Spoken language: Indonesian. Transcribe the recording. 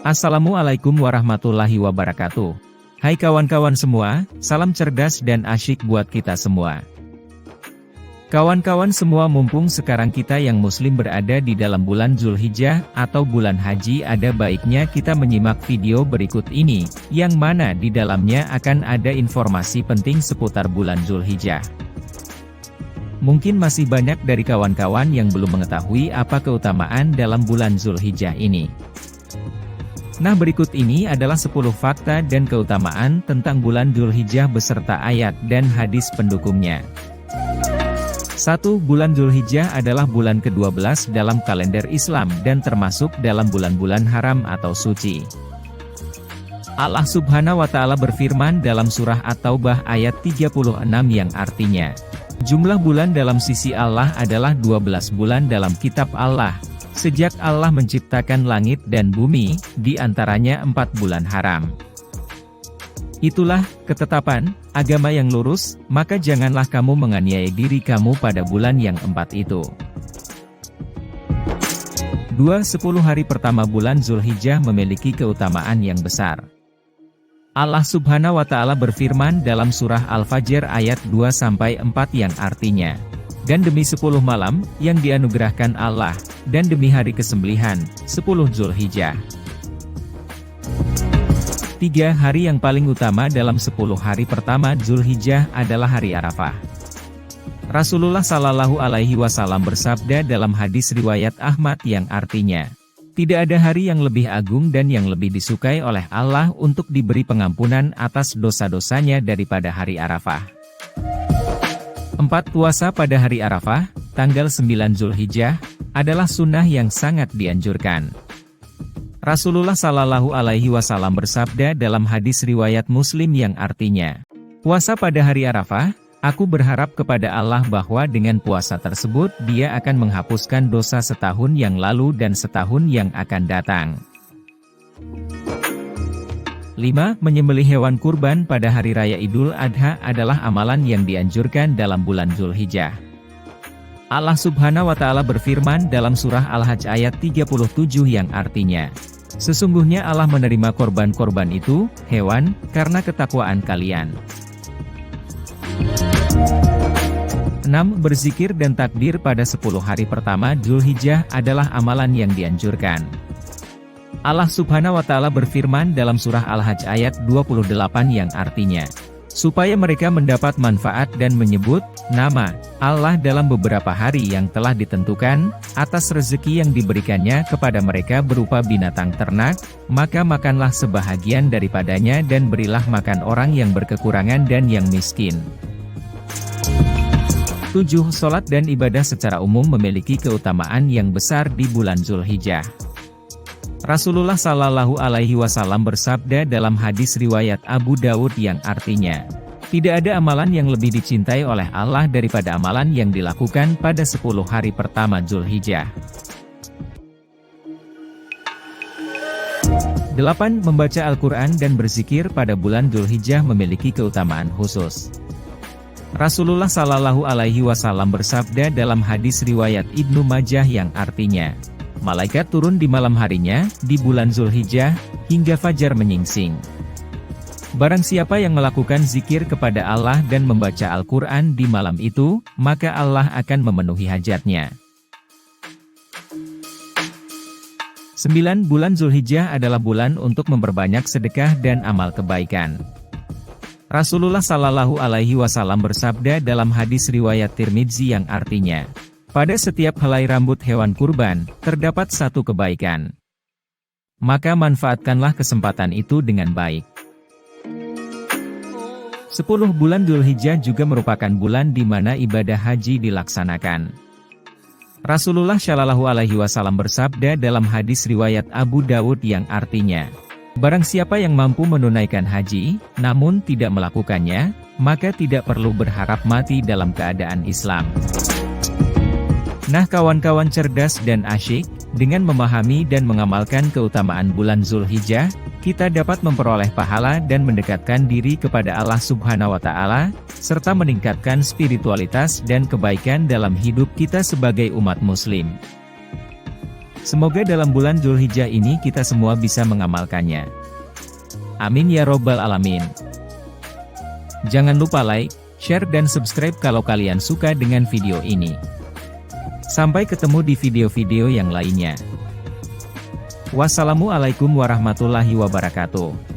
Assalamualaikum warahmatullahi wabarakatuh. Hai kawan-kawan semua, salam cerdas dan asyik buat kita semua. Kawan-kawan semua, mumpung sekarang kita yang muslim berada di dalam bulan Zulhijjah atau bulan haji, ada baiknya kita menyimak video berikut ini, yang mana di dalamnya akan ada informasi penting seputar bulan Zulhijjah. Mungkin masih banyak dari kawan-kawan yang belum mengetahui apa keutamaan dalam bulan Zulhijjah ini. Nah, berikut ini adalah 10 fakta dan keutamaan tentang bulan Zulhijjah beserta ayat dan hadis pendukungnya. 1. Bulan Zulhijjah adalah bulan ke-12 dalam kalender Islam dan termasuk dalam bulan-bulan haram atau suci. Allah Subhanahu wa Ta'ala berfirman dalam surah At-Taubah ayat 36 yang artinya, jumlah bulan dalam sisi Allah adalah 12 bulan dalam kitab Allah. Sejak Allah menciptakan langit dan bumi, di antaranya 4 bulan haram. Itulah ketetapan agama yang lurus, maka janganlah kamu menganiaya diri kamu pada bulan yang 4 itu. 2. 10 hari pertama bulan Zulhijjah memiliki keutamaan yang besar. Allah Subhanahu wa Ta'ala berfirman dalam surah Al-Fajr ayat 2-4 yang artinya, dan demi 10 malam yang dianugerahkan Allah, dan demi hari kesembelihan, 10 Zulhijjah. 3. Hari yang paling utama dalam 10 hari pertama Zulhijjah adalah hari Arafah. Rasulullah Shallallahu Alaihi Wasallam bersabda dalam hadis riwayat Ahmad yang artinya, tidak ada hari yang lebih agung dan yang lebih disukai oleh Allah untuk diberi pengampunan atas dosa-dosanya daripada hari Arafah. 4. Puasa pada hari Arafah, tanggal 9 Zulhijjah, adalah sunnah yang sangat dianjurkan. Rasulullah Shallallahu Alaihi Wasallam bersabda dalam hadis riwayat Muslim yang artinya, puasa pada hari Arafah, aku berharap kepada Allah bahwa dengan puasa tersebut Dia akan menghapuskan dosa setahun yang lalu dan setahun yang akan datang. 5. Menyembelih hewan kurban pada hari raya Idul Adha adalah amalan yang dianjurkan dalam bulan Zulhijjah. Allah Subhanahu wa Ta'ala berfirman dalam surah Al-Hajj ayat 37 yang artinya, sesungguhnya Allah menerima korban-korban itu, hewan, karena ketakwaan kalian. 6. Berzikir dan takbir pada 10 hari pertama Zulhijjah adalah amalan yang dianjurkan. Allah Subhanahu wa Ta'ala berfirman dalam surah Al-Hajj ayat 28 yang artinya, supaya mereka mendapat manfaat dan menyebut nama Allah dalam beberapa hari yang telah ditentukan, atas rezeki yang diberikannya kepada mereka berupa binatang ternak, maka makanlah sebahagian daripadanya dan berilah makan orang yang berkekurangan dan yang miskin. 7. Sholat dan ibadah secara umum memiliki keutamaan yang besar di bulan Zulhijjah. Rasulullah Shallallahu Alaihi Wasallam bersabda dalam hadis riwayat Abu Dawud yang artinya, tidak ada amalan yang lebih dicintai oleh Allah daripada amalan yang dilakukan pada 10 hari pertama Zulhijjah. 8. Membaca Al-Quran dan berzikir pada bulan Zulhijjah memiliki keutamaan khusus. Rasulullah Shallallahu Alaihi Wasallam bersabda dalam hadis riwayat Ibnu Majah yang artinya, malaikat turun di malam harinya, di bulan Zulhijjah, hingga fajar menyingsing. Barang siapa yang melakukan zikir kepada Allah dan membaca Al-Quran di malam itu, maka Allah akan memenuhi hajatnya. 9. Bulan Zulhijjah adalah bulan untuk memperbanyak sedekah dan amal kebaikan. Rasulullah Shallallahu Alaihi Wasallam bersabda dalam hadis riwayat Tirmidzi yang artinya, pada setiap helai rambut hewan kurban, terdapat satu kebaikan. Maka manfaatkanlah kesempatan itu dengan baik. 10. Bulan Zulhijjah juga merupakan bulan di mana ibadah haji dilaksanakan. Rasulullah Shallallahu Alaihi Wasallam bersabda dalam hadis riwayat Abu Dawud yang artinya, barang siapa yang mampu menunaikan haji, namun tidak melakukannya, maka tidak perlu berharap mati dalam keadaan Islam. Nah kawan-kawan cerdas dan asyik, dengan memahami dan mengamalkan keutamaan bulan Zulhijjah, kita dapat memperoleh pahala dan mendekatkan diri kepada Allah Subhanahu wa Ta'ala, serta meningkatkan spiritualitas dan kebaikan dalam hidup kita sebagai umat Muslim. Semoga dalam bulan Zulhijjah ini kita semua bisa mengamalkannya. Amin ya robbal alamin. Jangan lupa like, share dan subscribe kalau kalian suka dengan video ini. Sampai ketemu di video-video yang lainnya. Wassalamualaikum warahmatullahi wabarakatuh.